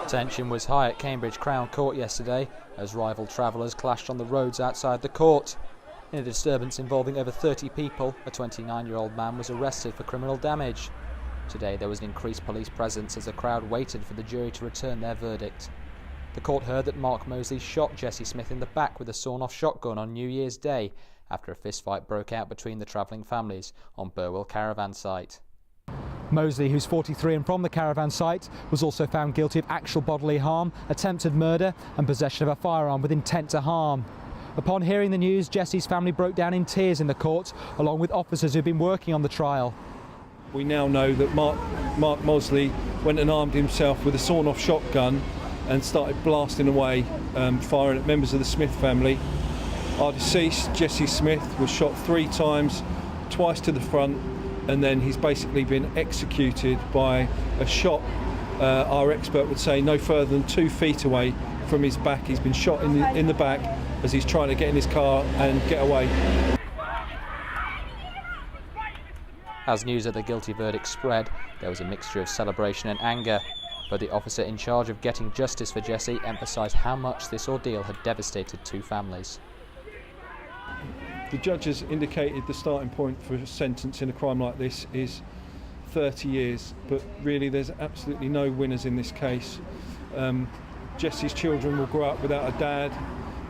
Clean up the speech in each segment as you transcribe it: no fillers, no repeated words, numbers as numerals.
Tension was high at Cambridge Crown Court yesterday as rival travellers clashed on the roads outside the court. In a disturbance involving over 30 people, a 29-year-old man was arrested for criminal damage. Today there was an increased police presence as the crowd waited for the jury to return their verdict. The court heard that Mark Moseley shot Jessie Smith in the back with a sawn-off shotgun on New Year's Day after a fistfight broke out between the travelling families on Burwell caravan site. Moseley, who's 43 and from the caravan site, was also found guilty of actual bodily harm, attempted murder and possession of a firearm with intent to harm. Upon hearing the news, Jessie's family broke down in tears in the court, along with officers who've been working on the trial. We now know that Mark Moseley went and armed himself with a sawn-off shotgun and started blasting away, firing at members of the Smith family. Our deceased, Jessie Smith, was shot 3 times, twice to the front, and then he's basically been executed by a shot, our expert would say, no further than 2 feet away from his back. He's been shot in the back as he's trying to get in his car and get away. As news of the guilty verdict spread, there was a mixture of celebration and anger, but the officer in charge of getting justice for Jessie emphasised how much this ordeal had devastated 2 families. The judge has indicated the starting point for a sentence in a crime like this is 30 years, but really there's absolutely no winners in this case. Jessie's children will grow up without a dad.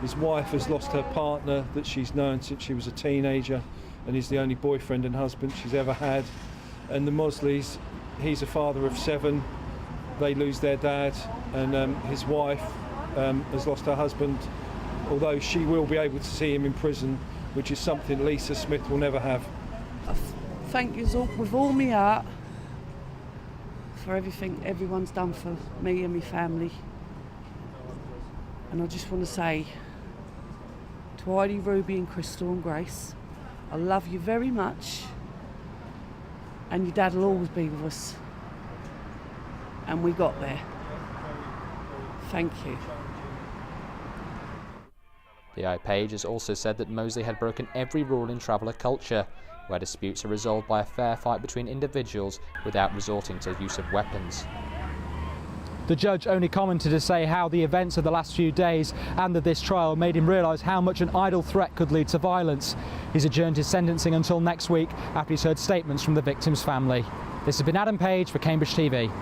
His wife has lost her partner that she's known since she was a teenager, and he's the only boyfriend and husband she's ever had. And the Mosleys, he's a father of 7. They lose their dad, and his wife has lost her husband, although she will be able to see him in prison, which is something Lisa Smith will never have. Thank you with all my heart for everything everyone's done for me and my family. And I just want to say to Heidi, Ruby and Crystal and Grace, I love you very much, and your dad will always be with us. And we got there. Thank you. The iPage has also said that Moseley had broken every rule in traveller culture, where disputes are resolved by a fair fight between individuals without resorting to use of weapons. The judge only commented to say how the events of the last few days and of this trial made him realise how much an idle threat could lead to violence. He's adjourned his sentencing until next week after he's heard statements from the victim's family. This has been Adam Page for Cambridge TV.